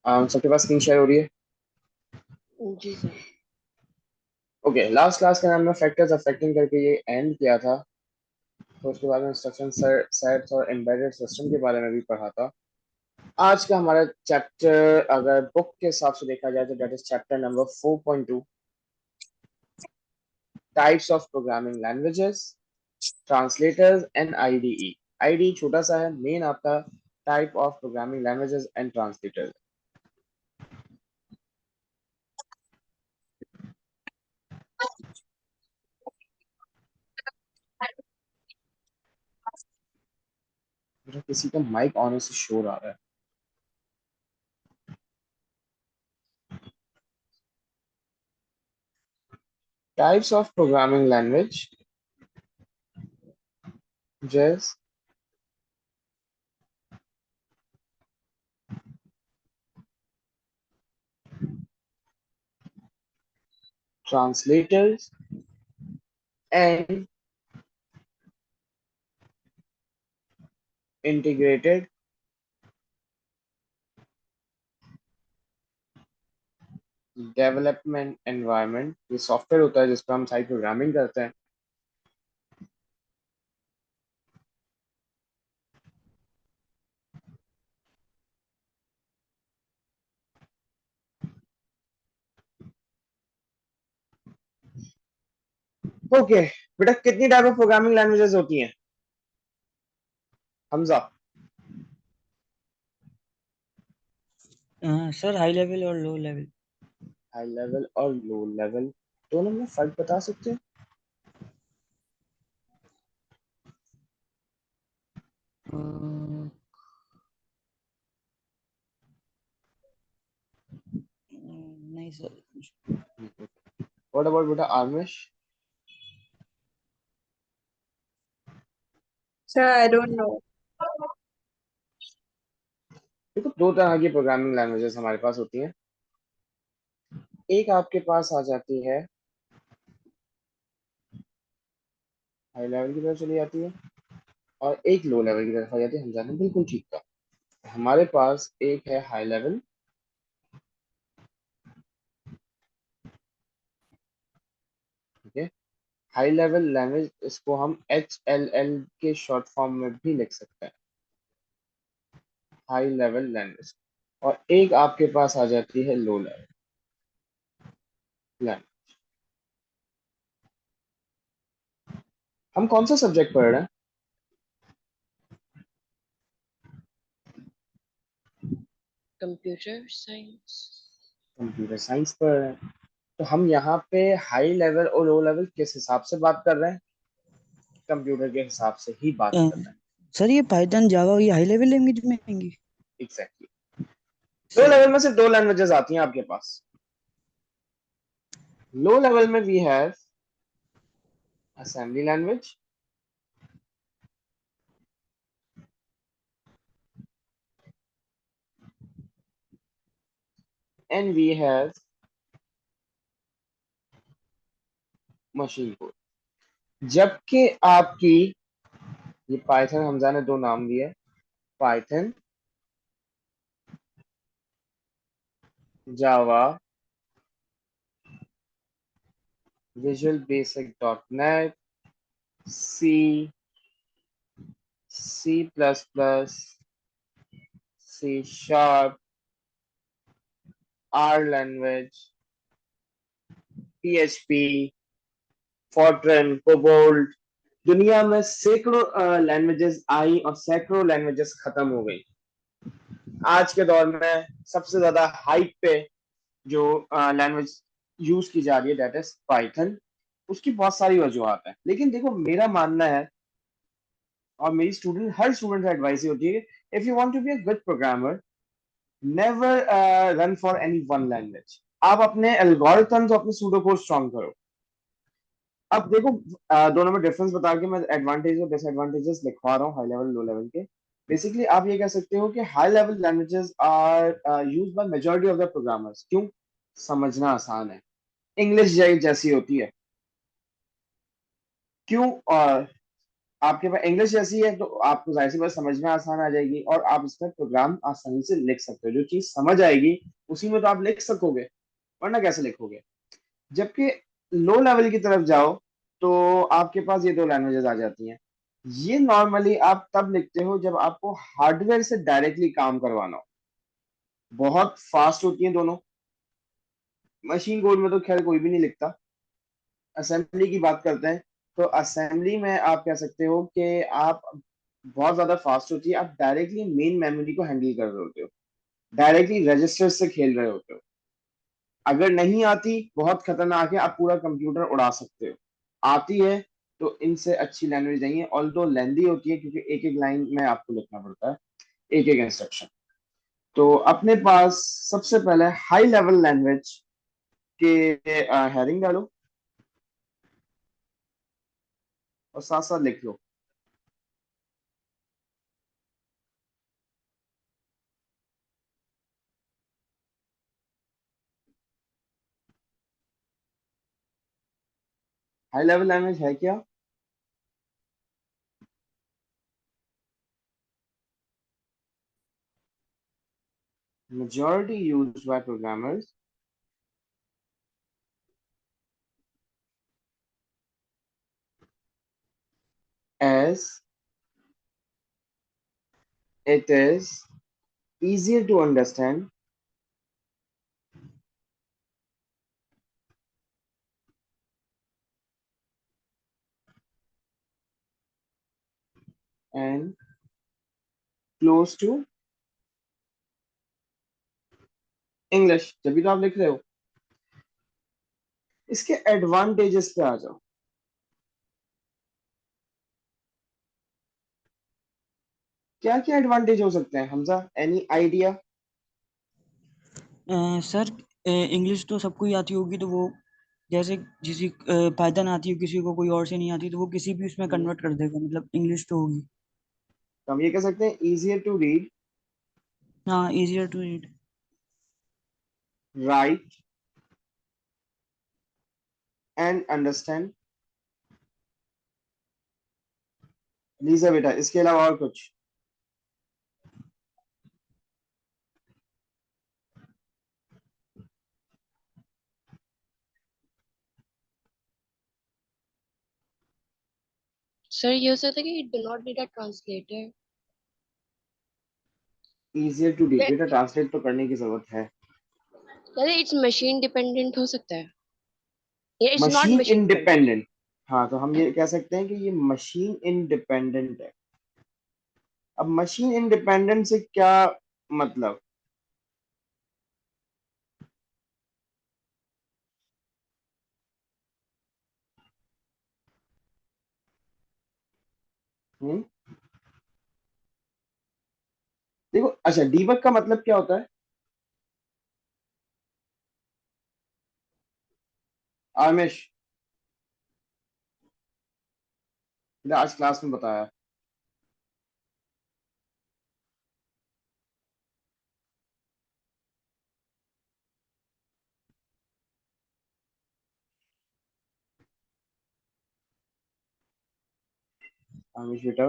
सबके पास screen share हो रही है? जी सर। ओके, लास्ट क्लास के नाम में फैक्टर्स अफेक्टिंग करके ये एंड किया था। तो उसके बाद में इंस्ट्रक्शन सेट्स और एम्बेडेड सिस्टम के बारे में भी पढ़ा था। आज का हमारा चैप्टर अगर बुक के हिसाब से देखा जाए तो that is chapter number 4.2, types of programming languages, translators and IDE. IDE छोटा सा है, मेन आपका type of programming languages and translators. मेरा किसी का माइक ऑन से शोर आ रहा है। टाइप्स ऑफ प्रोग्रामिंग लैंग्वेज जैस translators and integrated development environment. ये सॉफ्टवेयर होता है जिस पर हम साइड प्रोग्रामिंग करते हैं। ओके बेटा, कितनी टाइप ऑफ प्रोग्रामिंग लैंग्वेजेस होती हैं हमजा? सर हाई लेवल और लो लेवल। हाई लेवल और लो लेवल दोनों में फर्क बता सकते हैं? नहीं सर। व्हाट अबाउट बेटा Armish? Sir I don't know. देखो, दो तरह की प्रोग्रामिंग लैंग्वेजेस हमारे पास होती हैं। एक आपके पास आ जाती है हाई लेवल की तरफ चली जाती है, और एक लो लेवल की तरफ आ जाती है। हमजा ने बिल्कुल ठीक कहा। हमारे पास एक है हाई लेवल, ठीक है। हाई लेवल लैंग्वेज, इसको हम HLL के शॉर्ट फॉर्म में भी लिख सकते हैं, हाई लेवल लैंग्वेज। और एक आपके पास आ जाती है लो लेवल लैंग्वेज। हम कौन सा सब्जेक्ट पढ़ रहे हैं? Computer science. कंप्यूटर साइंस पढ़ रहे हैं। तो हम यहाँ पे हाई लेवल और लो लेवल किस हिसाब से बात कर रहे हैं? कंप्यूटर के हिसाब से ही बात कर रहे हैं। सर ये पाइथन जावा ये हाई लेवल लैंग्वेज में आएंगी? एग्जैक्टली। लो सही। लेवल में सिर्फ दो लैंग्वेजेस आती हैं आपके पास। लो लेवल में we have assembly language and we have machine code. जबकि आपकी ये पाइथन, हमजा ने दो नाम दिए, Python, Java, visual basic dot net, C, C++, C#, R language, PHP, Fortran, COBOL. दुनिया में सैकड़ों लैंग्वेजेस आई और सैकड़ों लैंग्वेजेस खत्म हो गई। आज के दौर में सबसे ज्यादा हाइप पे जो लैंग्वेज यूज की जा रही है दैट इज पाइथन। उसकी बहुत सारी वजूहत है, लेकिन देखो मेरा मानना है और मेरी स्टूडेंट हर स्टूडेंट की एडवाइस होती है, if you want to be a good programmer, never run for any one language. आप अपने एल्गोरिथम्स, अपने सूडो कोड स्ट्रॉन्ग करो। अब देखो, दोनों में डिफरेंस बता के मैं एडवांटेज और डिसएडवांटेजेस लिखवा रहा हूँ, हाई लेवल लो लेवल के। बेसिकली आप ये कह सकते हो कि high level languages are used by majority of the programmers. क्यों? समझना आसान है, इंग्लिश जैसी होती है। क्यों? और आपके पास इंग्लिश जैसी है तो आपको जाहिर सी बात समझ में आसान आ जाएगी और आप इस पर प्रोग्राम आसानी से लिख सकते हो। जो चीज समझ आएगी उसी में तो आप लिख सकोगे, वरना कैसे लिखोगे। जबकि लो लेवल की तरफ जाओ तो आपके पास ये दो लैंग्वेजेस आ जाती हैं। ये नॉर्मली आप तब लिखते हो जब आपको हार्डवेयर से डायरेक्टली काम करवाना हो। बहुत फास्ट होती हैं दोनों। मशीन कोड में तो खैर कोई भी नहीं लिखता। असेंबली की बात करते हैं तो असेंबली में आप कह सकते हो कि आप बहुत ज्यादा फास्ट होती है। आप डायरेक्टली मेन मेमोरी को हैंडल कर रहे होते हो, डायरेक्टली रजिस्टर से खेल रहे होते हो। अगर नहीं आती, बहुत खतरनाक है, आप पूरा कंप्यूटर उड़ा सकते हो। आती है तो इनसे अच्छी लैंग्वेज नहीं है, ऑल्दो लेंदी होती है क्योंकि एक एक लाइन में आपको लिखना पड़ता है, एक एक इंस्ट्रक्शन। तो अपने पास सबसे पहले हाई लेवल लैंग्वेज के हेडिंग डालो और साथ साथ लिख लो। हाई लेवल लैंग्वेज है क्या? Majority used by programmers as it is easier to understand and close to English। जब भी तो आप लिख रहे हो। इसके एडवांटेजेस पे आ जाओ। क्या क्या एडवांटेज हो सकते हैं Hamza, any idea? Sir English तो सबको ही आती होगी, तो वो जैसे पाइथन आती है किसी को, कोई और से नहीं आती, तो वो किसी भी उसमें कन्वर्ट कर देगा, मतलब इंग्लिश तो होगी। तो हम ये कह सकते हैं इजियर टू रीड, हाँ, easier to read. Right and understand. Liza बेटा, इसके अलावा और कुछ? सर ये हो सकता है कि it do not need a translator. Easier to read बेटा, ट्रांसलेट तो करने की जरूरत है। अरे it's machine dependent हो सकता है, या it's not machine machine dependent. Independent. हाँ, तो हम ये कह सकते हैं कि ये मशीन इंडिपेंडेंट है। अब मशीन इंडिपेंडेंट से क्या मतलब? हम्म देखो, अच्छा, डीबग का मतलब क्या होता है? आमिश ने आज क्लास में बताया। आमिश बेटा,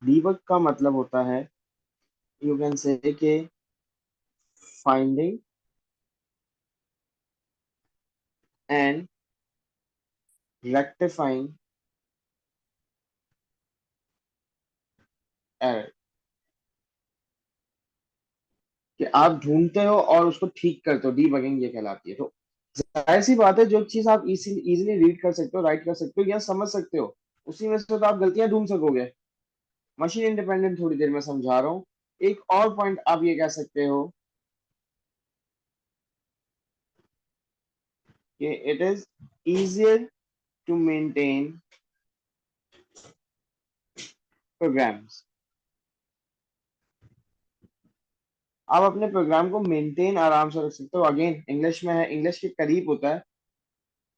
डीबग का मतलब होता है, यू कैन से कि फाइंडिंग एंड रेक्टिफाइंग एरर। कि आप ढूंढते हो और उसको ठीक करते हो, डीबगिंग ये कहलाती है। तो जाहिर सी बात है, जो चीज आप इजीली रीड कर सकते हो, राइट कर सकते हो या समझ सकते हो, उसी में से तो आप गलतियां ढूंढ सकोगे। मशीन इंडिपेंडेंट थोड़ी देर में समझा रहा हूँ। एक और पॉइंट आप ये कह सकते हो कि it is easier to maintain programs। आप अपने प्रोग्राम को मेंटेन आराम से रख सकते हो। अगेन इंग्लिश में है, इंग्लिश के करीब होता है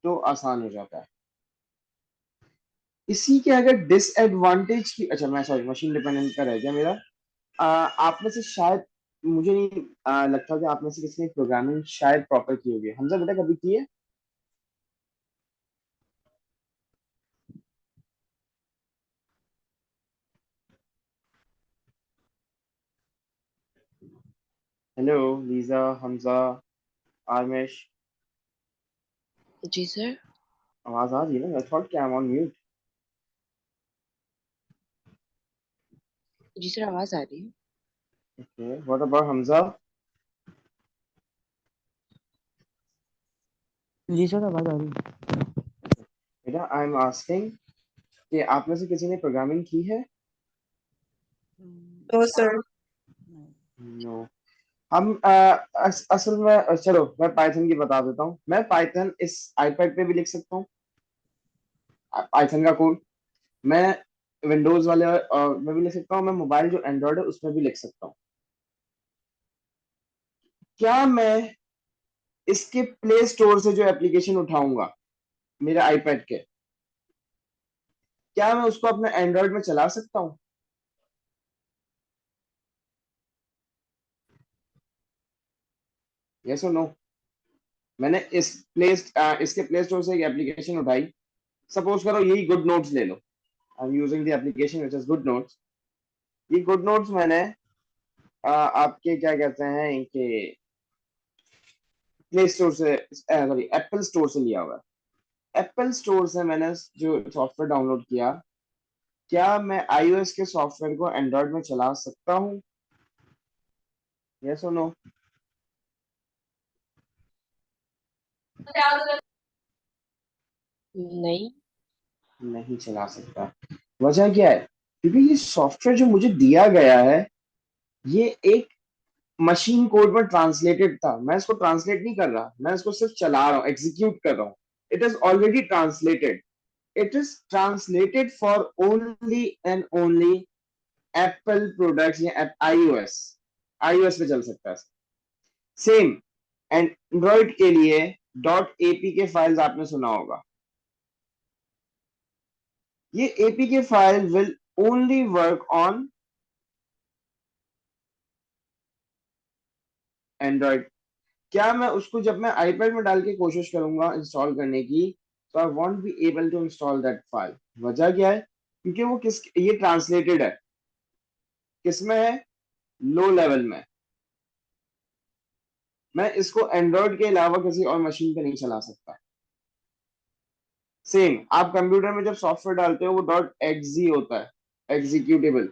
तो आसान हो जाता है। इसी के अगर डिसएडवांटेज की, अच्छा मैं सॉरी मशीन डिपेंडेंट का रह गया मेरा। आप में से शायद, मुझे नहीं लगता कि आप में से किसी ने प्रोग्रामिंग शायद प्रॉपर की होगी। हमजा बेटा कभी की है? हेलो लीजा, हमजा, आरमेश, जी सर। आवाज आ रही है ना? आई थॉट कि आई एम ऑन म्यूट। जी सर, आवाज आ रही है। Okay, what about Hamza? जी सर, आवाज आ रही है। बेटा आई एम आस्किंग कि आप में से किसी ने प्रोग्रामिंग की है? हम्म, नो सर। नहीं। नो। हम असल में चलो मैं पाइथन की बता देता हूँ। मैं पाइथन इस आईपैड पे भी लिख सकता हूँ पाइथन का कोड। मैं विंडोज वाले में भी लिख सकता हूँ। मैं मोबाइल जो एंड्रॉयड है उसमें भी लिख सकता हूँ। क्या मैं इसके प्ले स्टोर से जो एप्लीकेशन उठाऊंगा मेरे आईपैड के, क्या मैं उसको अपने एंड्रॉयड में चला सकता हूँ? यस और नो? मैंने इसके प्ले स्टोर से एक एप्लीकेशन उठाई। सपोज करो यही गुड नोट्स ले लो। I am using the application which is good notes. ये गुड नोट्स मैंने आपके क्या कहते हैं कि प्ले स्टोर से, सॉरी एप्पल स्टोर से लिया हुआ है। एप्पल स्टोर से मैंने जो सॉफ्टवेयर डाउनलोड किया, क्या मैं आईओएस के सॉफ्टवेयर को एंड्रॉयड में चला सकता हूँ? यस और नो? नहीं। नहीं चला सकता। वजह क्या है? क्योंकि ये सॉफ्टवेयर जो मुझे दिया गया है, ये एक मशीन कोड में ट्रांसलेटेड था। मैं इसको ट्रांसलेट नहीं कर रहा, मैं इसको सिर्फ चला रहा हूँ, एग्जीक्यूट कर रहा हूँ। It is already translated. It is translated for only and only Apple products या आईओएस। आईओएस पे चल सकता है। सेम एंड्रॉइड के लिए डॉट एपीके फाइल्स आपने सुना होगा। ये APK file will only work on Android. क्या मैं उसको जब मैं आईपैड में डाल के कोशिश करूंगा इंस्टॉल करने की, तो I won't be able to install that file. वजह क्या है? क्योंकि वो ये ट्रांसलेटेड है। किसमें है? लो लेवल में। मैं इसको एंड्रॉइड के अलावा किसी और मशीन पे नहीं चला सकता। सेम आप कंप्यूटर में जब सॉफ्टवेयर डालते हो वो डॉट एक्जी होता है, एग्जीक्यूटेबल।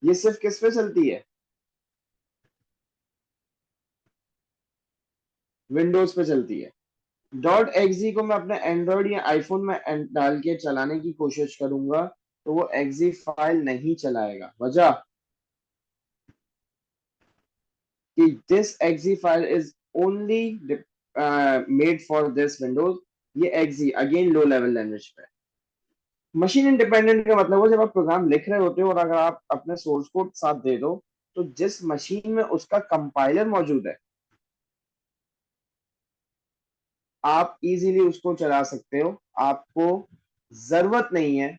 ये सिर्फ किस पे चलती है? विंडोज पे चलती है। डॉट एक्जी को मैं अपने एंड्रॉइड या आईफोन में डाल के चलाने की कोशिश करूंगा तो वो एक्जी फाइल नहीं चलाएगा। वजह कि this exe file is only made for this Windows. ये exe again low level language पे। मशीन इंडिपेंडेंट का मतलब है जब आप प्रोग्राम लिख रहे होते हो और अगर आप अपने सोर्स कोड साथ दे दो, तो जिस मशीन में उसका कंपाइलर मौजूद है आप इजीली उसको चला सकते हो। आपको जरूरत नहीं है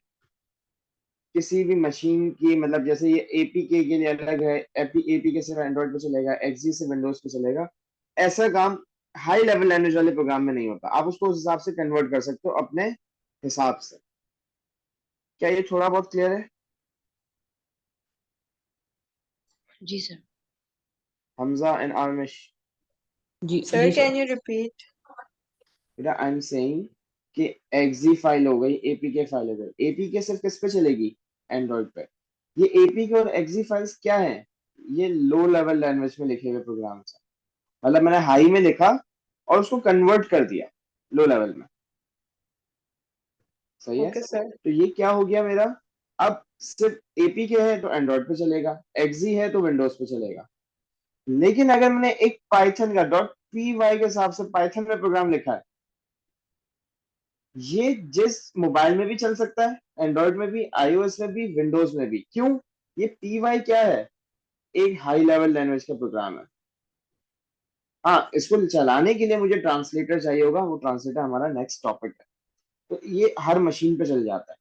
किसी भी मशीन की, मतलब जैसे ये एपीके के लिए अलग है, एपीके सिर्फ एंड्रॉइड पे चलेगा, एक्सी से विंडोज पे चलेगा। ऐसा काम हाई लेवल लैंग्वेज वाले प्रोग्राम में नहीं होता। आप उसको उस हिसाब से कन्वर्ट कर सकते हो अपने हिसाब से। क्या ये थोड़ा बहुत क्लियर है? जी सर। हमजा एंड आर्मिश? जी सर जी कैन सर। You repeat? बेटा आई एम सेइंग कि एक्जी फाइल हो गई, एपीके फाइल हो गई। एपीके सिर्फ किस पे चलेगी? एंड्रॉइड पे। ये एपीके और एक्जी फाइल्स क्या है? ये लो लेवल लैंग्वेज में लिखे हुए प्रोग्राम्स हैं। मतलब मैंने हाई में लिखा और उसको कन्वर्ट कर दिया लो लेवल में। सही है? Okay sir. तो ये क्या हो गया मेरा? अब सिर्फ एपीके है तो एंड्रॉइड पे चलेगा, एक्जी है तो विंडोज पे चलेगा। लेकिन अगर मैंने एक पाइथन का डॉट पी वाई के हिसाब से पाइथन में प्रोग्राम लिखा है, ये जिस मोबाइल में भी चल सकता है, एंड्रॉइड में भी, आईओएस में भी, विंडोज में भी। क्यों? ये पी वाई क्या है? एक हाई लेवल लैंग्वेज का प्रोग्राम है। हाँ, इसको चलाने के लिए मुझे ट्रांसलेटर चाहिए होगा। वो ट्रांसलेटर हमारा नेक्स्ट टॉपिक है। तो ये हर मशीन पे चल जाता है।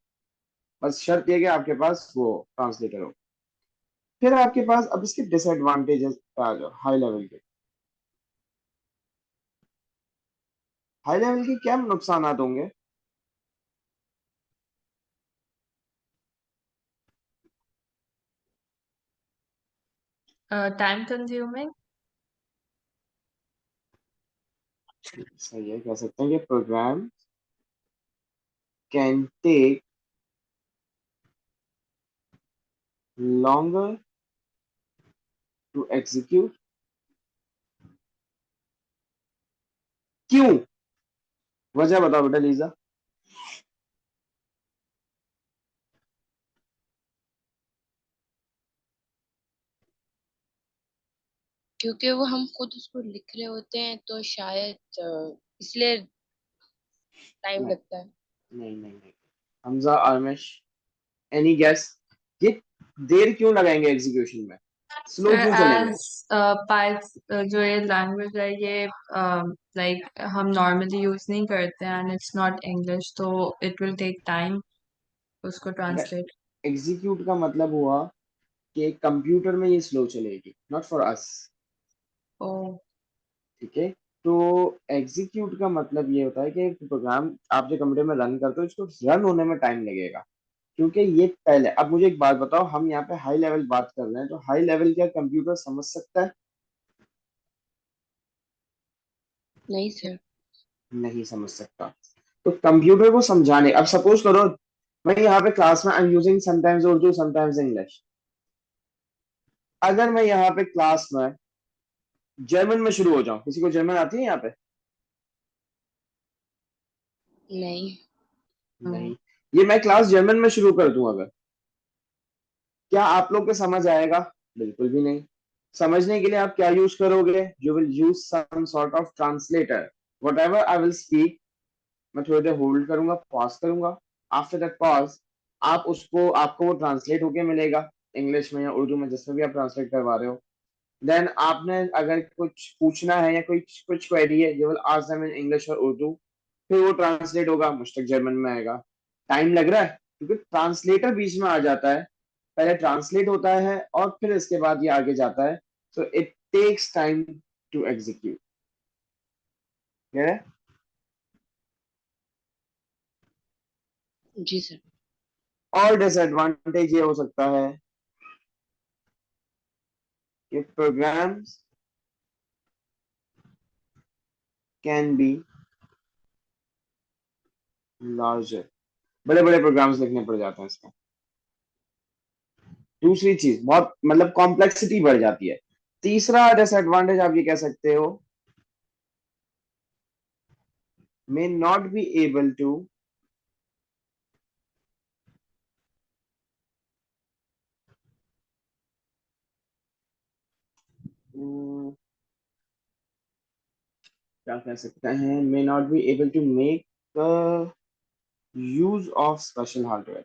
बस शर्त ये कि आपके पास वो ट्रांसलेटर हो। फिर आपके पास अब इसके डिसएडवांटेजेस पे आ जाओ, हाई लेवल के। हाई लेवल के क्या नुकसान होंगे? Time consuming. सही है, कह सकते हैं कि program can take longer to execute. क्यों? वजह बताओ बेटा लीजा। क्योंकि वो हम खुद उसको लिख रहे होते हैं तो शायद इसलिए टाइम नहीं लगता है। नहीं। Hamza, Amish, any guess? ये देर क्यों लगाएंगे एग्जीक्यूशन में? स्लो सर क्यों चलेंगे? एज पाइथ जो ये लैंग्वेज है ये लाइक हम नॉर्मली यूज नहीं करते हैं एंड इट्स नॉट इंग्लिश, तो इट विल टेक टाइम उसको बेटा ट्रांसलेट। एग्जीक्यूट का मतलब हुआ कि कंप्यूटर में ये स्लो चलेगी, नॉट फॉर अस। ओ। ठीक है। तो एग्जीक्यूट का मतलब ये होता है कि प्रोग्राम आप जो कंप्यूटर में रन करते हो इसको रन होने में टाइम लगेगा। क्योंकि ये पहले, अब मुझे एक बात बताओ, हम यहाँ पे हाई लेवल बात कर रहे हैं, तो हाई लेवल क्या कंप्यूटर समझ सकता है? नहीं सर। नहीं समझ सकता। तो कंप्यूटर को समझाने, अब सपोज करो मैं यहाँ पे क्लास में आई am using sometimes Urdu sometimes English. अगर मैं यहाँ पे क्लास में जर्मन में शुरू हो जाऊं, किसी को जर्मन आती है यहाँ पे? नहीं। नहीं। ये मैं क्लास जर्मन में शुरू कर दूं अगर, क्या आप लोग को समझ आएगा? बिल्कुल भी नहीं। समझने के लिए आप क्या यूज करोगे? You will use some sort of translator. Whatever I will speak, मैं थोड़ी देर होल्ड करूंगा, पॉज करूंगा। आफ्टर दैट पॉज आप उसको, आपको वो ट्रांसलेट होके मिलेगा, इंग्लिश में या उर्दू में, जिसमें भी आप ट्रांसलेट करवा रहे हो। देन आपने अगर कुछ पूछना है या कोई कुछ क्वेरी है, you will ask them in English और उर्दू। फिर वो ट्रांसलेट होगा, मुझ तक जर्मन में आएगा। टाइम लग रहा है क्योंकि ट्रांसलेटर बीच में आ जाता है। पहले ट्रांसलेट होता है और फिर इसके बाद ये आगे जाता है। So it takes time to execute. जी सर। और डिसएडवांटेज ये हो सकता है कि प्रोग्राम्स कैन बी लार्जर। बड़े बड़े प्रोग्राम्स लिखने पड़ जाते हैं इसमें। दूसरी चीज, बहुत मतलब कॉम्प्लेक्सिटी बढ़ जाती है। तीसरा डिसएडवांटेज आप ये कह सकते हो, may not be able to क्या कह सकते हैं, may not be able to make the use of special hardware।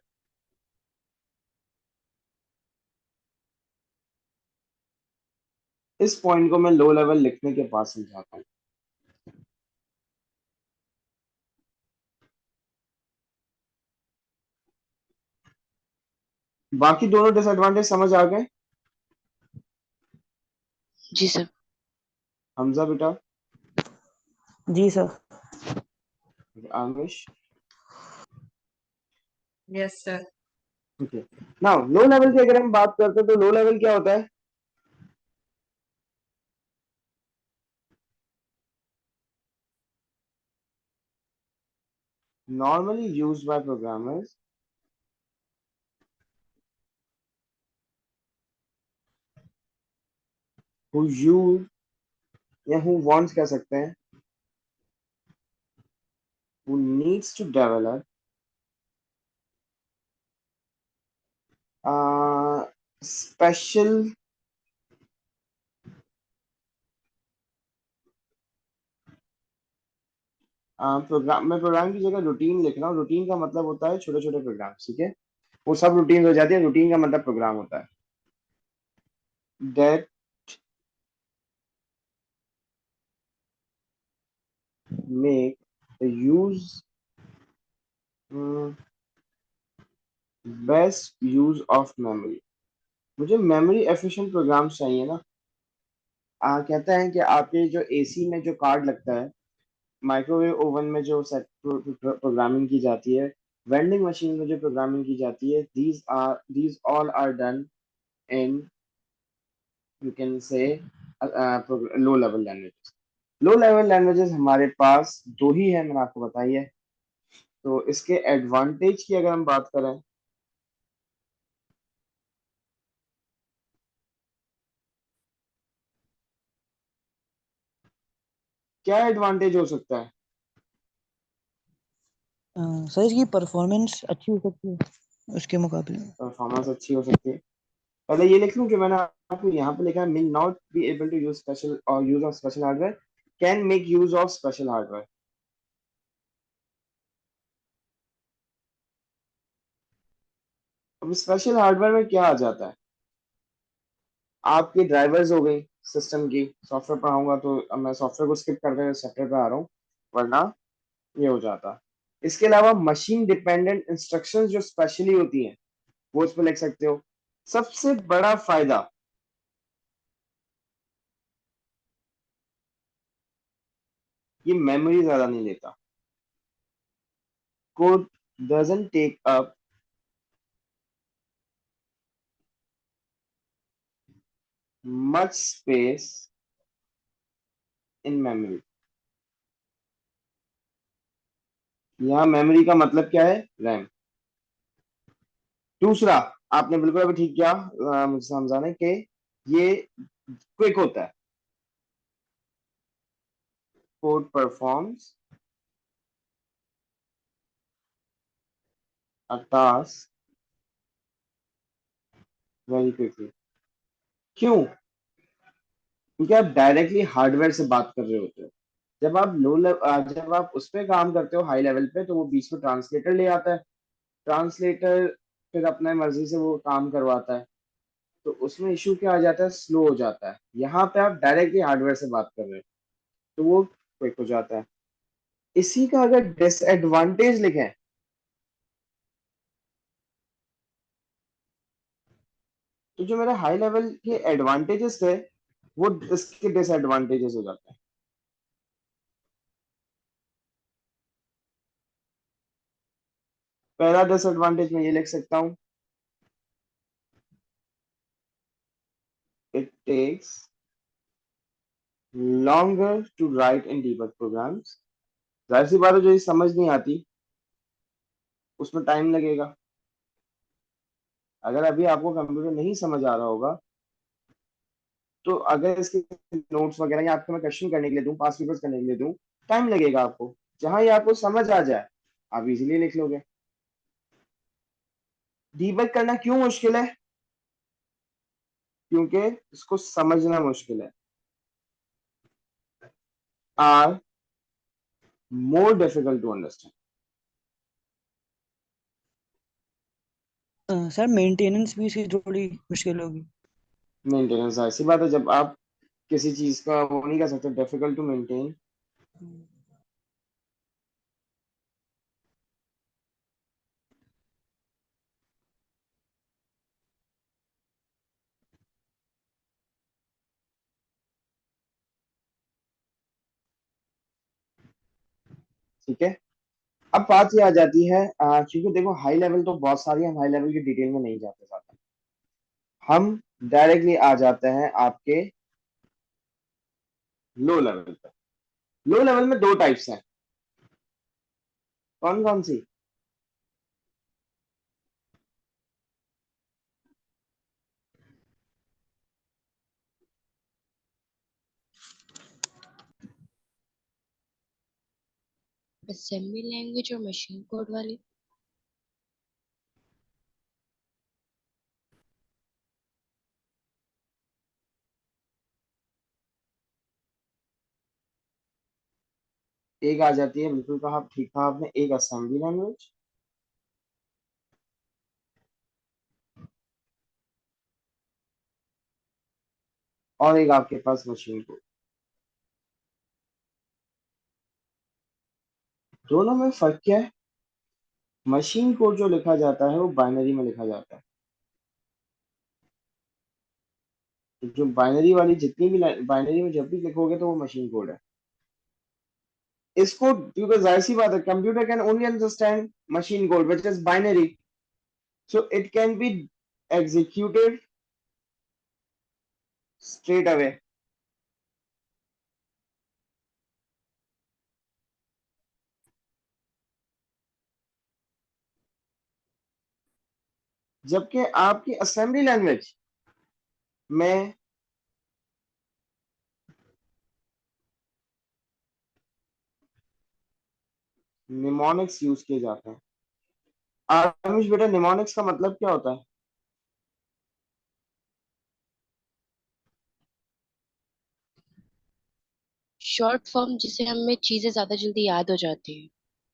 इस पॉइंट को मैं लो लेवल लिखने के बाद समझाता हूँ। बाकी दोनों डिसएडवांटेज समझ आ गए? जी सर। हमजा बेटा, जी sir. Amish. Yes sir. Okay. Now low level की अगर हम बात करते हैं तो लो लेवल क्या होता है? Normally used by programmers who use या who wants कह सकते हैं, who needs to develop special program. मैं प्रोग्राम की जगह रूटीन लिख रहा हूँ। रूटीन का मतलब होता है छोटे छोटे प्रोग्राम, ठीक है? वो सब रूटीन हो जाती है, रूटीन का मतलब प्रोग्राम होता है। that make the use best use of memory. मुझे मेमोरी एफिशिएंट प्रोग्राम चाहिए ना। कहते हैं कि आपके जो एसी में जो कार्ड लगता है, माइक्रोवेव ओवन में जो सेट प्रोग्रामिंग की जाती है, वेंडिंग मशीन में जो प्रोग्रामिंग की जाती है, these all are done in, you can say, low level languages. Low level languages हमारे पास दो ही है, मैंने आपको बताई है। तो इसके एडवांटेज की अगर हम बात करें, क्या एडवांटेज हो सकता है? सर इसकी परफॉर्मेंस अच्छी हो सकती है उसके मुकाबले। परफॉर्मेंस अच्छी हो सकती है। पहले ये लिख लूं कि मैंने आपको यहाँ पे लिखा है, may not be able to use special or use of special hardware, can make use of special hardware। अब स्पेशल हार्डवेयर में क्या आ जाता है? आपकी ड्राइवर्स हो गई सिस्टम की। सॉफ्टवेयर पढ़ाऊंगा तो अब मैं सॉफ्टवेयर को स्किप करते हुए सॉफ्टवेयर पे आ रहा हूँ, वरना ये हो जाता। इसके अलावा मशीन डिपेंडेंट इंस्ट्रक्शंस जो स्पेशली होती हैं, वो उस पर लिख सकते हो। सबसे बड़ा फायदा, ये मेमोरी ज्यादा नहीं लेता। Code doesn't take up much space in memory। यहाँ मेमोरी का मतलब क्या है? रैम। दूसरा, आपने बिल्कुल अभी ठीक किया मुझे समझाने के, ये क्विक होता है। कोड परफॉर्म्स अ टास्क वेरी क्विकली। क्यों? क्योंकि आप डायरेक्टली हार्डवेयर से बात कर रहे होते हो। जब आप जब आप उस पे काम करते हो हाई लेवल पे, तो वो बीच में ट्रांसलेटर ले आता है। ट्रांसलेटर फिर अपने मर्जी से वो काम करवाता है, तो उसमें इशू क्या आ जाता है? स्लो हो जाता है। यहाँ पे आप डायरेक्टली हार्डवेयर से बात कर रहे हो, तो वो क्विक हो जाता है। इसी का अगर डिसएडवांटेज लिखें, तो जो मेरे हाई लेवल के एडवांटेजेस थे, वो इसके डिसएडवांटेजेस हो जाते हैं। पहला डिसएडवांटेज मैं ये लिख सकता हूँ, it takes longer to write in debug programs. जाहिर सी बात है, जो ये समझ नहीं आती उसमें टाइम लगेगा। अगर अभी आपको कंप्यूटर नहीं समझ आ रहा होगा, तो अगर इसके नोट्स वगैरह या आपको मैं क्वेश्चन करने के लिए दूं, पास पेपर्स करने के लिए दूं, टाइम लगेगा आपको। जहां ये आपको समझ आ जाए, आप इजीली लिख लोगे। डीबग करना क्यों मुश्किल है? क्योंकि इसको समझना मुश्किल है। Are more difficult to understand. Sir maintenance भी इसकी थोड़ी मुश्किल होगी। मेंटेनेंस, ऐसी बात है, जब आप किसी चीज का वो नहीं कर सकते, डिफिकल्ट टू मेंटेन। ठीक है। अब बात ये आ जाती है, क्योंकि देखो हाई लेवल तो बहुत सारी, हम हाई लेवल की डिटेल में नहीं जाते ज्यादा। हम डायरेक्टली आ जाते हैं आपके लो लेवल पे। लो लेवल में दो टाइप्स हैं। कौन कौन सी? असेंबली लैंग्वेज और मशीन कोड वाली। एक आ जाती है, बिल्कुल कहा, ठीक कहा आपने, एक असेंबली लैंग्वेज, और एक आपके पास मशीन कोड। दोनों में फर्क क्या है? मशीन कोड जो लिखा जाता है वो बाइनरी में लिखा जाता है। तो जो बाइनरी वाली जितनी भी बाइनरी में जब भी लिखोगे तो वो मशीन कोड है। इसको क्योंकि जाहिर सी बात है, computer can only understand machine code which is binary, so it can be executed straight away. जबकि आपकी असेंबली लैंग्वेज में निमोनिक्स यूज किए जाते हैं। आमिश बेटा, निमोनिक्स का मतलब क्या होता है? शॉर्ट फॉर्म जिसे हमें चीजें ज्यादा जल्दी याद हो जाती है।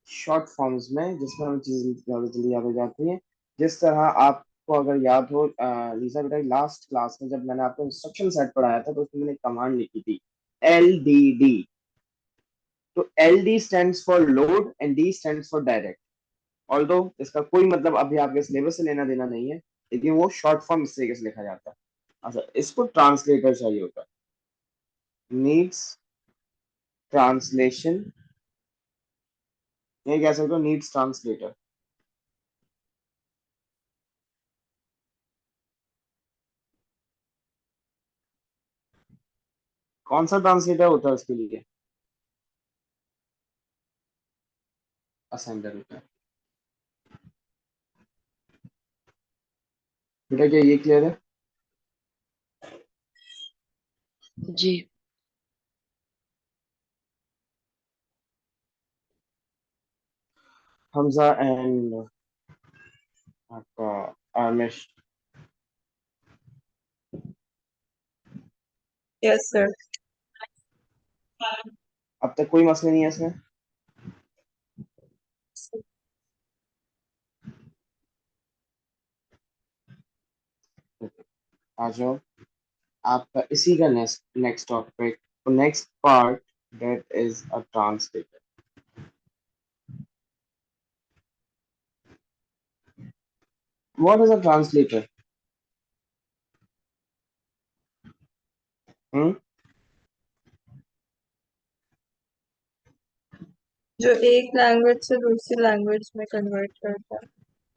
शॉर्ट फॉर्म्स में जिसमें हमें चीजें ज्यादा जल्दी याद हो जाती हैं। जिस तरह आपको अगर याद हो, लीजा बेटा, लास्ट क्लास में जब मैंने आपको इंस्ट्रक्शन सेट पढ़ाया था तो उसमें मैंने कमांड लिखी थी LDD। तो LD stands for load and D stands for direct. Although इसका कोई मतलब अभी आपके सिलेबस से लेना देना नहीं है, लेकिन वो शॉर्ट फॉर्म इस तरीके से लिखा जाता है। अच्छा, इसको ट्रांसलेटर चाहिए होता है, नीड्स ट्रांसलेशन, ये कह सकते हो नीड्स ट्रांसलेटर। कौन सा ट्रांसलेटर होता है उसके लिए? असेंडर होता है। बेटा क्या ये क्लियर है? जी। हमजा एंड आपका आमिश, Yes, sir. अब तक कोई मसला नहीं है इसमें? आ जाओ, आपका इसी का next next topic, next part, that is a translator. What is a translator? Hmm जो एक लैंग्वेज से दूसरी लैंग्वेज में कन्वर्ट करता है।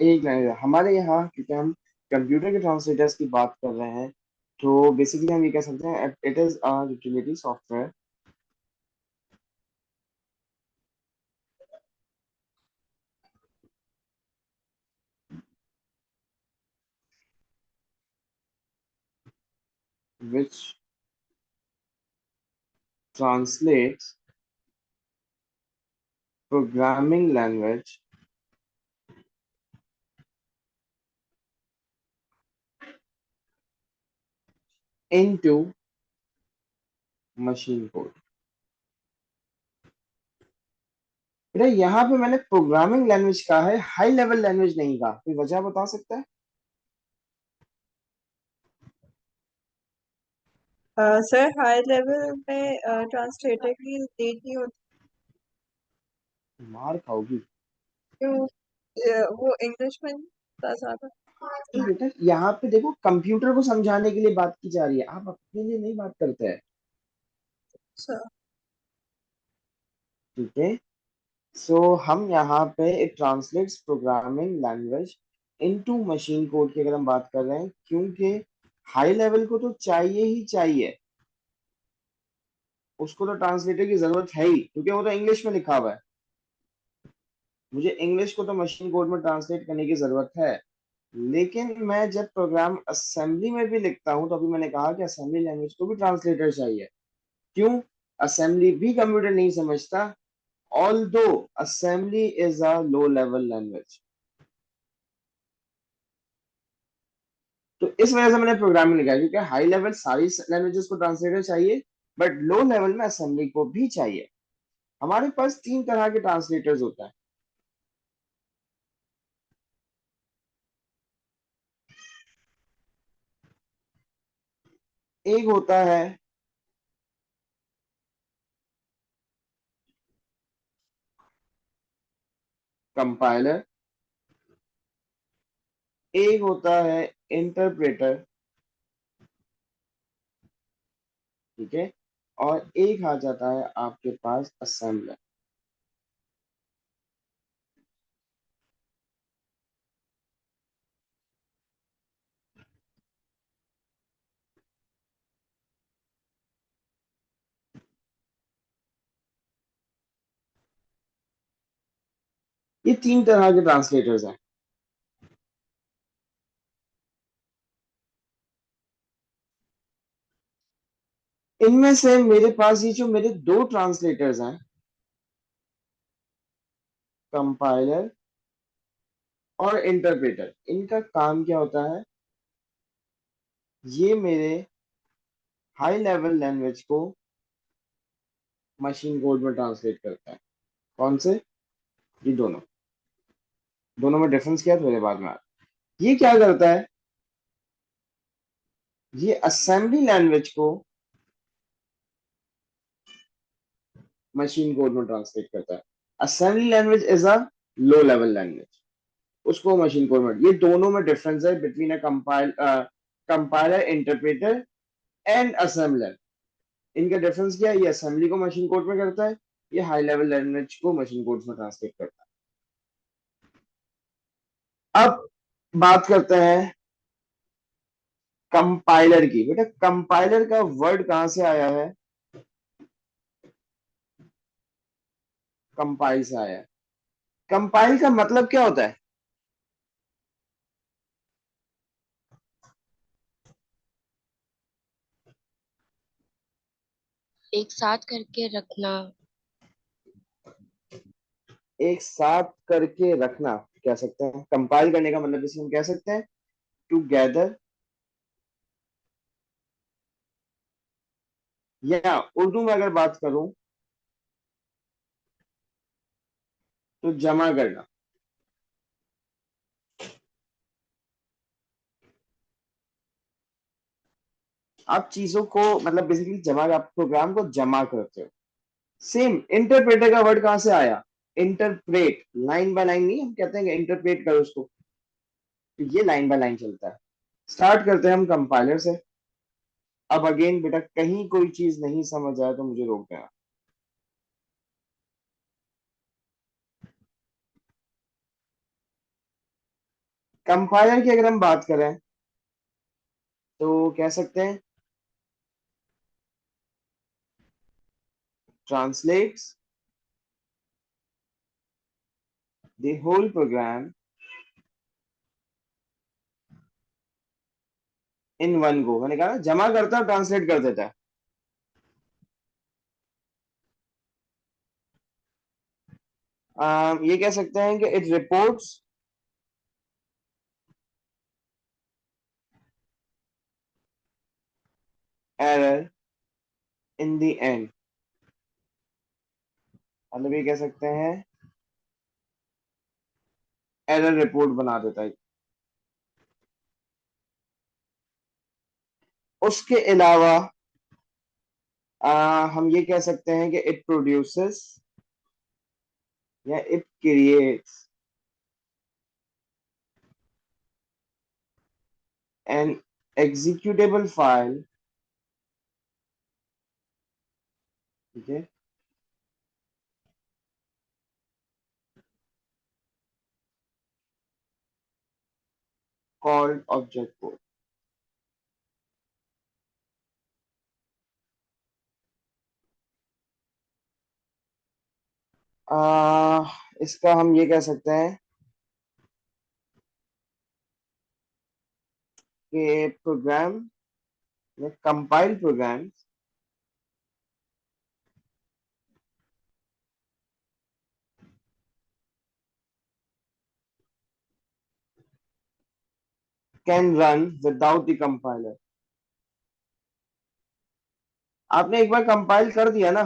एक लैंग्वेज हमारे यहाँ, क्योंकि हम कंप्यूटर के ट्रांसलेटर्स की बात कर रहे हैं, तो बेसिकली हम ये कह सकते हैं it is a utility software which translates programming language into machine code। बेटा यहाँ पे मैंने प्रोग्रामिंग लैंग्वेज कहा है, हाई लेवल लैंग्वेज नहीं कहा, कोई वजह बता सकता है? सर हाई लेवल में ट्रांसलेटर की नीड नहीं होती मार खाओगी। क्यों? वो इंग्लिश में था ज्यादा। तो बेटा यहाँ पे देखो, कंप्यूटर को समझाने के लिए बात की जा रही है, आप अपने लिए नहीं बात करते हैं। अच्छा। ठीक है, सो हम यहाँ पे it translates programming language into machine code की अगर हम बात कर रहे हैं, क्योंकि हाई लेवल को तो चाहिए ही चाहिए, उसको तो ट्रांसलेटर की जरूरत है ही, क्योंकि वो तो इंग्लिश में लिखा हुआ है। मुझे इंग्लिश को तो मशीन कोड में ट्रांसलेट करने की जरूरत है, लेकिन मैं जब प्रोग्राम असेंबली में भी लिखता हूं तो अभी मैंने कहा कि असेंबली लैंग्वेज को भी ट्रांसलेटर चाहिए। क्यों? असेंबली भी कंप्यूटर नहीं समझता, although assembly is a low level language. तो इस वजह से मैंने प्रोग्रामिंग लिखा है, क्योंकि हाई लेवल सारी लैंग्वेजेस को ट्रांसलेटर चाहिए, बट लो लेवल में असेंबली को भी चाहिए। हमारे पास तीन तरह के ट्रांसलेटर्स होता है। एक होता है कंपाइलर, एक होता है इंटरप्रेटर, ठीक है, और एक आ जाता है आपके पास असेंबलर। ये तीन तरह के ट्रांसलेटर्स हैं। इनमें से मेरे पास ये जो मेरे दो ट्रांसलेटर्स हैं, कंपाइलर और इंटरप्रेटर, इनका काम क्या होता है? ये मेरे हाई लेवल लैंग्वेज को मशीन कोड में ट्रांसलेट करता है। कौन से? ये दोनों। दोनों में डिफरेंस क्या है थोड़ी बाद में ये क्या करता है? ये असेंबली लैंग्वेज को मशीन कोड में ट्रांसलेट करता है। Assembly language is a low level language, उसको मशीन कोड में। ये दोनों में डिफरेंस है between a compiler, interpreter and assembler. इनका डिफरेंस क्या है? ये असेंबली को मशीन कोड में करता है, ये हाई लेवल लैंग्वेज को मशीन कोड में ट्रांसलेट करता है। अब बात करते हैं कंपाइलर की। बेटा कंपाइलर का वर्ड कहां से आया है? कंपाइल से आया है। कंपाइल का मतलब क्या होता है? एक साथ करके रखना। एक साथ करके रखना कह सकते हैं। कंपाइल करने का मतलब इसे हम कह सकते हैं टू गैदर, या उर्दू में अगर बात करूं तो जमा करना। आप चीजों को मतलब बेसिकली जमा, आप प्रोग्राम को जमा करते हो। सेम इंटरप्रेटर का वर्ड कहां से आया? इंटरप्रेट, लाइन बाय लाइन नहीं, हम कहते हैं कि इंटरप्रेट करो उसको, तो ये लाइन बाय लाइन चलता है। स्टार्ट करते हैं हम कंपाइलर से। अब अगेन बेटा कहीं कोई चीज नहीं समझ आया तो मुझे रोक देना। कंपाइलर की अगर हम बात करें तो कह सकते हैं translates the whole program in one go। मैंने कहा ना, जमा करता है, ट्रांसलेट कर देता है। ये कह सकते हैं कि it reports error in the end. मतलब ये कह सकते हैं एरर रिपोर्ट बना देता है। उसके अलावा हम ये कह सकते हैं कि इट प्रोड्यूसेस या it creates an executable file, ठीक है, कॉल्ड ऑब्जेक्ट कोड। इसका हम ये कह सकते हैं कि प्रोग्राम या compile program can run without the compiler. आपने एक बार कंपाइल कर दिया ना,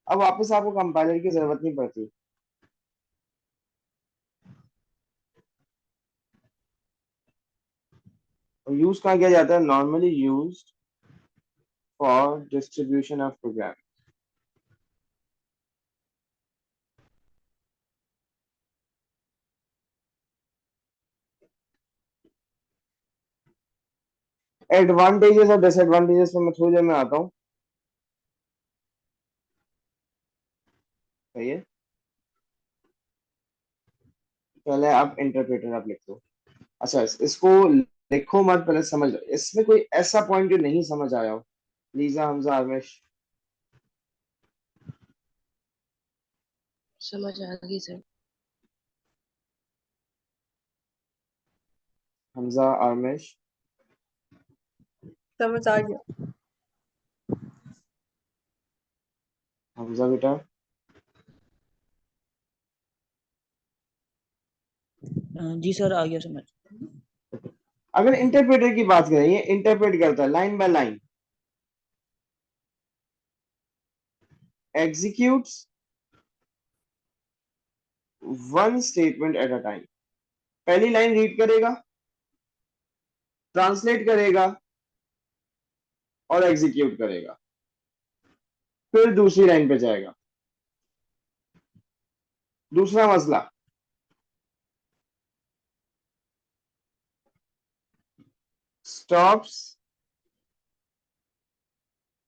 अब वापस आपको कंपाइलर की जरूरत नहीं पड़ती। यूज कहाँ किया जाता है? Normally use for distribution of program. Advantages और डिसएडवांटेजेस में मैं थोड़ी देर में आता हूँ। सही है, पहले आप इंटरप्रेटर आप लिख दो। अच्छा इसको लिखो मत, पहले समझ लो इसमें कोई ऐसा पॉइंट जो नहीं समझ आया हो। लीजा, हमजा, आरमेश। समझ आ गई सर। हमजा, आरमेश। समझ आ गया। हमजा बेटा। जी सर, आ गया समझ। अगर इंटरप्रेटर की बात करें, ये इंटरप्रेट करता है line by line, executes one statement at a time. पहली लाइन रीड करेगा, ट्रांसलेट करेगा और एग्जीक्यूट करेगा, फिर दूसरी लाइन पे जाएगा। दूसरा मसला, stops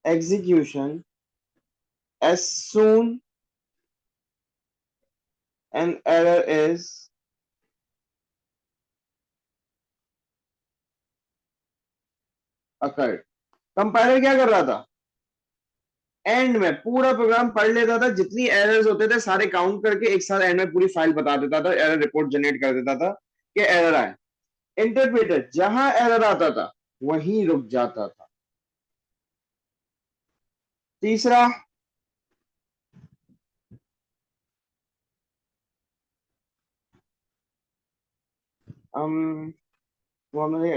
execution as soon an error is occurred। Compiler क्या कर रहा था, एंड में पूरा प्रोग्राम पढ़ लेता था, जितनी एरर्स होते थे सारे काउंट करके एक साथ एंड में पूरी फाइल बता देता था, एरर रिपोर्ट जनरेट कर देता था कि एरर आए। इंटरप्रेटर जहां एरर आता था वहीं रुक जाता था। तीसरा,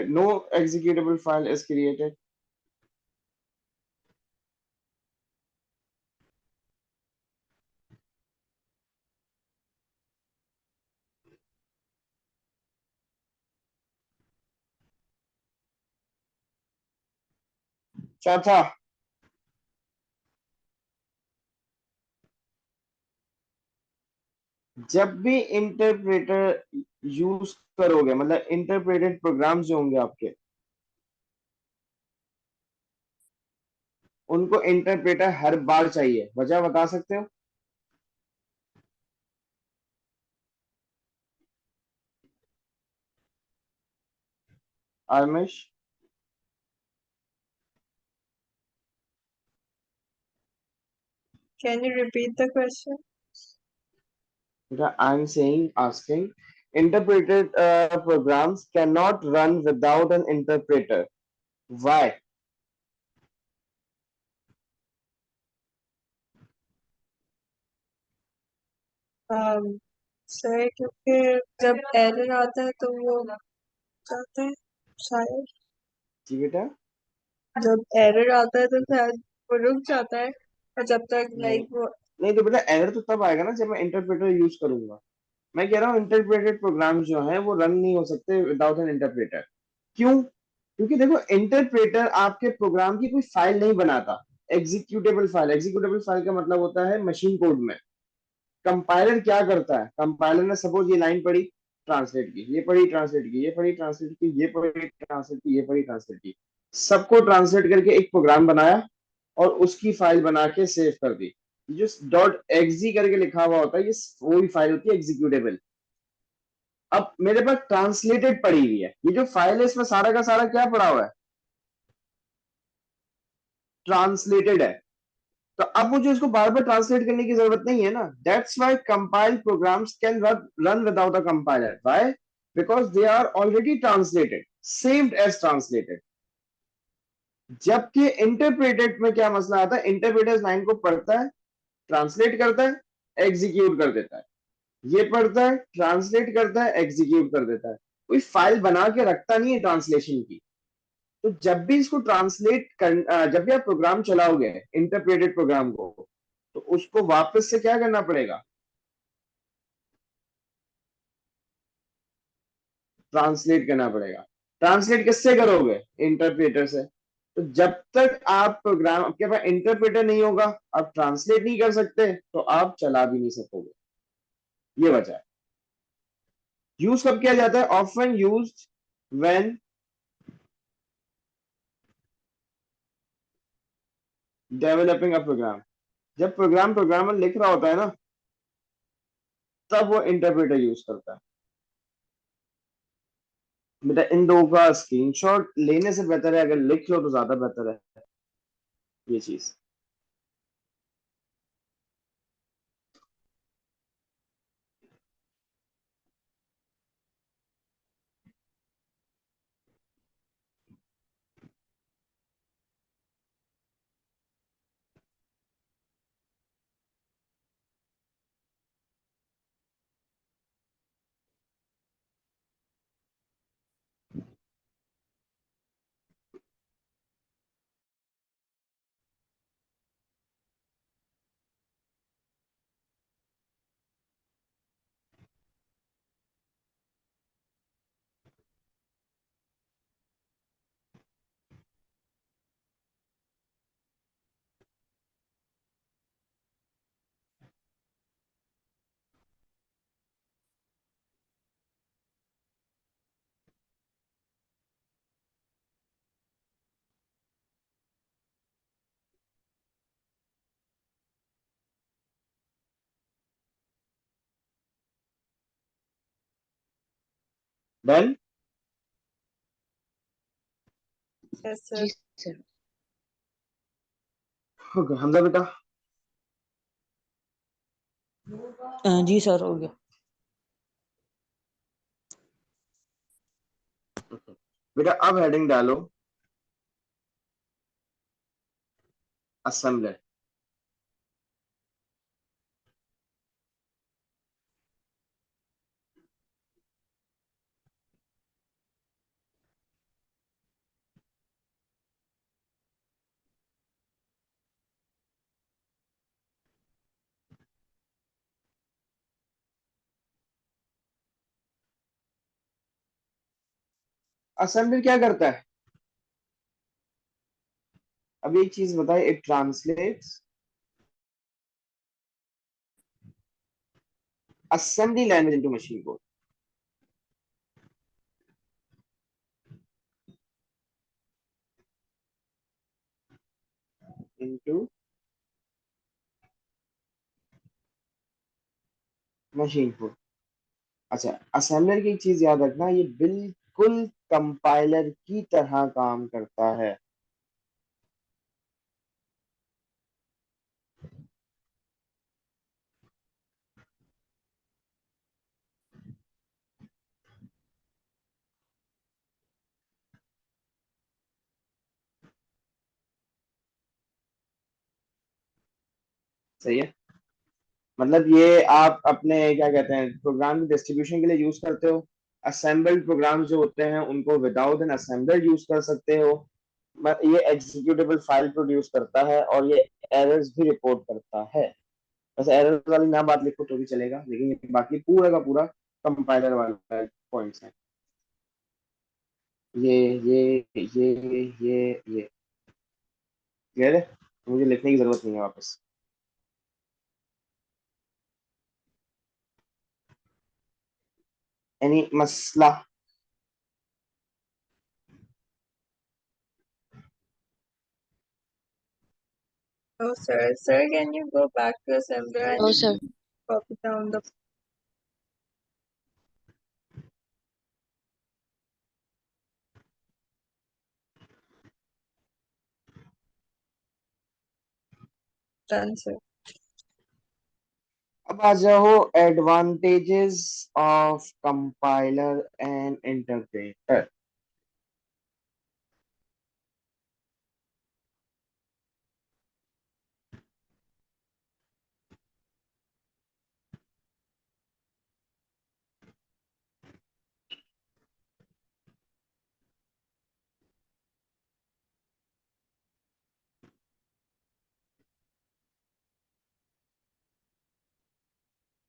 no executable file is created. चौथा, जब भी इंटरप्रेटर यूज करोगे, मतलब इंटरप्रेटेड प्रोग्राम्स जो होंगे आपके, उनको इंटरप्रेटर हर बार चाहिए। वजह बता सकते हो? आरमेश। Can you repeat the question? I'm saying, asking, interpreted programs cannot run without an interpreter. Why? Sir क्योंकि जब एरर आता है तो वो जाता है शायद। जी बेटा। जब एरर आता है तो शायद वो रुक जाता है, और जब तक नहीं, वो नहीं तो बेटा एरर तो तब आएगा ना जब मैं इंटरप्रेटर यूज करूंगा। मैं कह रहा हूँ इंटरप्रेटेड प्रोग्राम जो है वो रन नहीं हो सकते विदाउट एन इंटरप्रेटर। क्यों? क्योंकि देखो इंटरप्रेटर आपके प्रोग्राम की कोई फाइल नहीं बनाता। एग्जीक्यूटेबल फाइल का मतलब होता है मशीन कोड में। कंपाइलर क्या करता है, कंपाइलर ने सपोज ये लाइन पढ़ी, ट्रांसलेट की, ये पढ़ी ट्रांसलेट की, ये पढ़ी ट्रांसलेट की, ये पढ़ी ट्रांसलेट की, ये पढ़ी ट्रांसलेट की, सबको ट्रांसलेट करके एक प्रोग्राम बनाया और उसकी फाइल बना के सेव कर दी। जो डॉट एक्जी करके लिखा हुआ होता है, ये वही फाइल होती है एग्जीक्यूटेबल। अब मेरे पास ट्रांसलेटेड पड़ी हुई है, ये जो फाइल है इसमें सारा का सारा क्या पड़ा हुआ है, ट्रांसलेटेड है। तो अब मुझे इसको बार बार ट्रांसलेट करने की जरूरत नहीं है ना। That's why compile programs can run without a compiler. Why? Because they are already translated, saved as translated. जबकि इंटरप्रेटेड में क्या मसला आता है, इंटरप्रेटर लाइन को पढ़ता है, ट्रांसलेट करता है, एग्जीक्यूट कर देता है। ये पढ़ता है, ट्रांसलेट करता है, एग्जीक्यूट कर देता है, कोई फाइल बना के रखता नहीं है ट्रांसलेशन की। तो जब भी इसको जब भी आप प्रोग्राम चलाओगे इंटरप्रेटेड प्रोग्राम को, तो उसको वापस से क्या करना पड़ेगा, ट्रांसलेट करना पड़ेगा। ट्रांसलेट किससे करोगे, इंटरप्रेटर से। तो जब तक आप प्रोग्राम, आपके पास इंटरप्रेटर नहीं होगा, आप ट्रांसलेट नहीं कर सकते, तो आप चला भी नहीं सकोगे। ये वजह है। यूज कब किया जाता है, often used when developing a program, जब प्रोग्रामर लिख रहा होता है ना, तब वो इंटरप्रेटर यूज करता है। बेटा इन दो का स्क्रीनशॉट लेने से बेहतर है अगर लिख लो तो ज्यादा बेहतर है ये चीज। डन। Yes, sir. जी सर। ओके हमजा बेटा। जी सर हो गया। बेटा अब हेडिंग डालो असेंबलर। असेंबलर क्या करता है? अब एक चीज बताए, it translates assembly language into machine code। into machine code। अच्छा, असेंबलर की एक चीज याद रखना, ये बिल्कुल कंपाइलर की तरह काम करता है। सही है, मतलब ये आप अपने क्या कहते हैं प्रोग्राम की डिस्ट्रीब्यूशन के लिए यूज करते हो। असेंबल्ड प्रोग्राम जो होते हैं उनको विदाउट एन असेंबलर यूज कर सकते हो। ये एग्जीक्यूटेबल फाइल प्रोड्यूस करता है और ये एरर्स भी रिपोर्ट करता है। वैसे एरर्स वाली ना बात लिखो तो भी चलेगा, लेकिन ये बाकी पूरा का पूरा कंपाइलर वाला पॉइंट्स हैं। ये ये ये क्लियर है, मुझे लिखने की जरूरत नहीं है वापस। एनी मसला? Oh, sir. Sir, can you go back to assembler no and sir. copy down the done, sir? अब आ जाओ advantages of compiler and interpreter.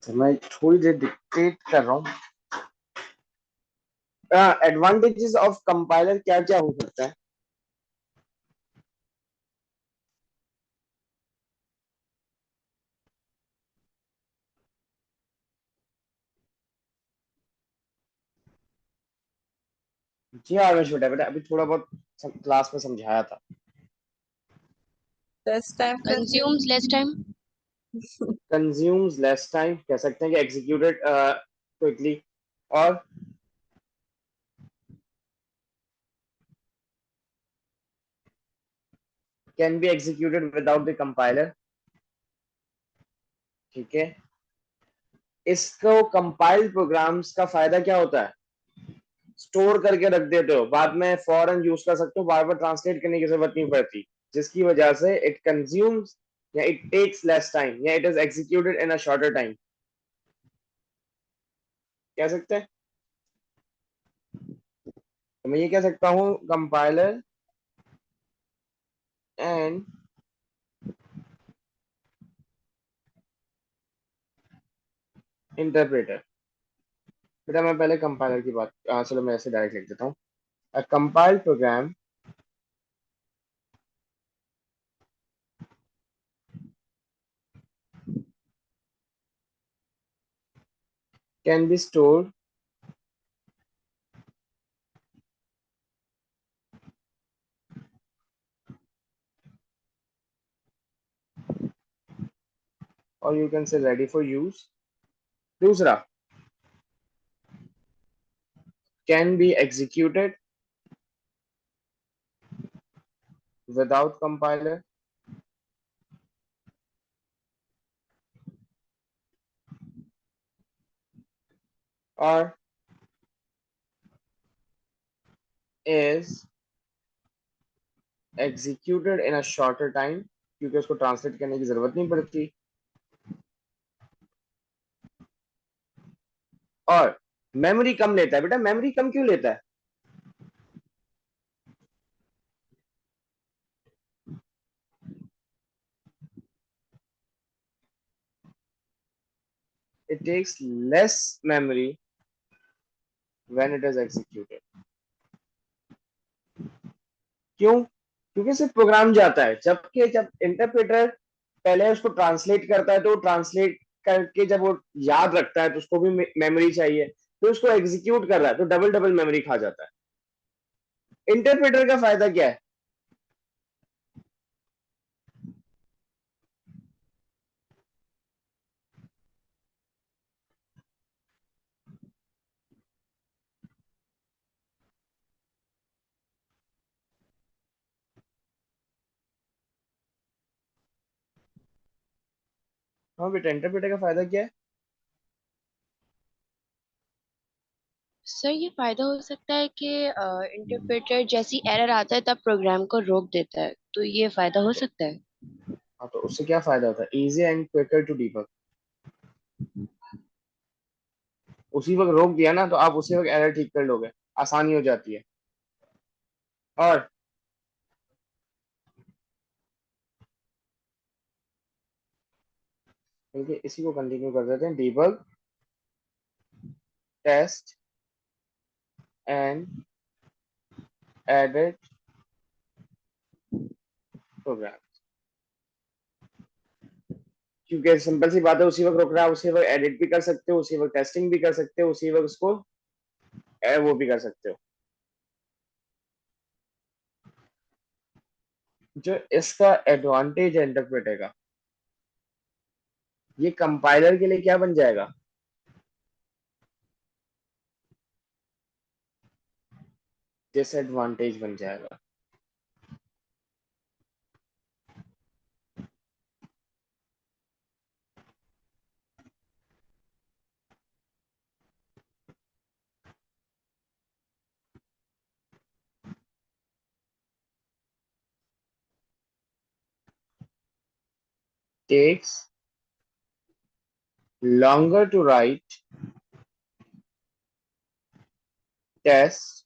तो मैं थोड़ी देर डिक्टेट कर रहा हूँ। एडवांटेजेस ऑफ कंपाइलर क्या क्या हो सकता है? जी हाँ, मैं छोटा बेटा अभी थोड़ा बहुत क्लास में समझाया था। Less time consumes less time, consumes less time कह सकते हैं कि एग्जीक्यूटेड क्विकली, और can be executed without the compiler. ठीक है, इसको कंपाइल्ड प्रोग्राम्स का फायदा क्या होता है? स्टोर करके रख देते हो, बाद में फौरन यूज कर सकते हो, बार बार ट्रांसलेट करने की जरूरत नहीं पड़ती, जिसकी वजह से इट कंज्यूम्स या इट टेक्स लेस टाइम या it is executed in a shorter time, कह सकते हैं। तो मैं ये कह सकता हूं कंपाइलर एंड इंटरप्रेटर। बेटा मैं पहले कंपाइलर की बात, चलो मैं ऐसे डायरेक्ट लिख देता हूँ। A compiled program can be stored or you can say ready for use। दूसरा, can be executed without compiler, और is executed in a shorter time, क्योंकि उसको ट्रांसलेट करने की जरूरत नहीं पड़ती, और मेमोरी कम लेता है। बेटा मेमोरी कम क्यों लेता है? It takes less memory when it is executed। क्यों? क्योंकि सिर्फ प्रोग्राम जाता है, जबकि जब इंटरप्रेटर पहले उसको ट्रांसलेट करता है तो ट्रांसलेट करके जब वो याद रखता है तो उसको भी मेमोरी चाहिए, तो उसको एग्जीक्यूट कर रहा है तो डबल डबल मेमोरी खा जाता है। इंटरप्रेटर का फायदा क्या है? हाँ बेटा, इंटरप्रेटर का फायदा क्या है? सर ये फायदा हो सकता है कि इंटरप्रेटर जैसी एरर आता है तब प्रोग्राम को रोक देता है, तो ये फायदा हो सकता है। हाँ, तो उससे क्या फायदा होता है? Easy and quicker to debug. उसी वक्त रोक दिया ना तो आप उसी वक्त एरर ठीक कर लोगे, आसानी हो जाती है। और देखिए इसी को कंटिन्यू कर देते हैं, debug, test and edit program. क्योंकि सिंपल सी बात है, उसी वक्त रोक रहा है, उसी वक्त एडिट भी कर सकते हो, उसी वक्त टेस्टिंग भी कर सकते हो, उसी वक्त उसको वो भी कर सकते हो। जो इसका एडवांटेज है इंटरप्रेटर का, ये कंपाइलर के लिए क्या बन जाएगा? डिसएडवांटेज बन जाएगा। Takes longer to write, test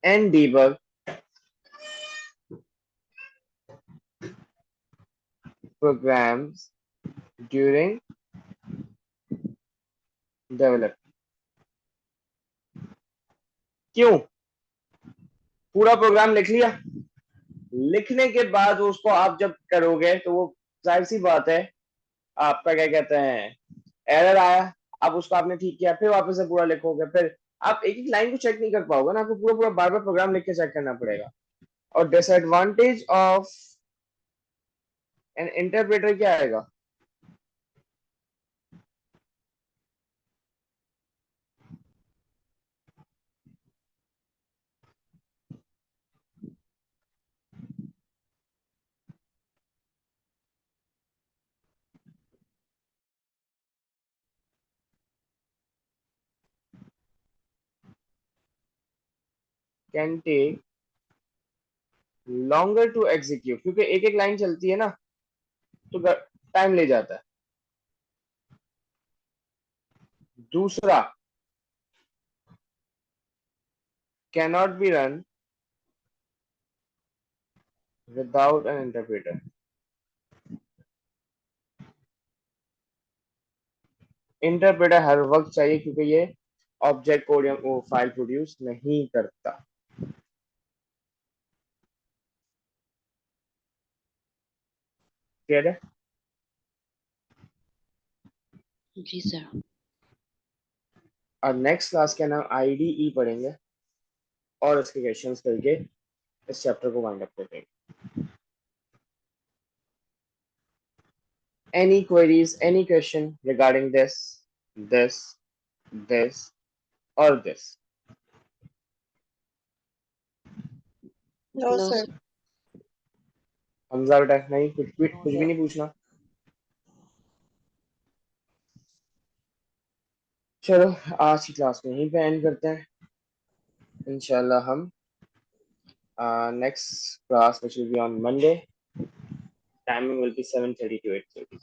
and debug programs during development। क्यों? पूरा प्रोग्राम लिख लिया, लिखने के बाद उसको आप जब करोगे तो वो जाहिर सी बात है, आपका क्या कहते हैं, एरर आया, अब उसको आपने ठीक किया, फिर वापस से पूरा लिखोगे, फिर आप एक एक लाइन को चेक नहीं कर पाओगे ना, आपको पूरा पूरा बार बार प्रोग्राम लिख के चेक करना पड़ेगा। और डिसएडवांटेज ऑफ एन इंटरप्रेटर क्या आएगा? Can take longer to execute, क्योंकि एक एक लाइन चलती है ना तो टाइम ले जाता है। दूसरा, cannot be run without an interpreter. Interpreter हर वक्त चाहिए क्योंकि ये ऑब्जेक्ट कोड या वो फाइल प्रोड्यूस नहीं करता। क्लियर है? जी सर। अब नेक्स्ट क्लास के नाम आईडीई पढ़ेंगे और उसके क्वेश्चंस करके इस चैप्टर को वाइंड अप करेंगे। Any queries, any question regarding this, this or this? No, no sir. Sir. Hamza बेटा नहीं, कुछ भी नो कुछ भी सर। नहीं पूछना। चलो आज की क्लास में यहीं पे एंड करते हैं। इंशाल्लाह हम next class which will be on Monday. Timing will be 7:30 to 8:30.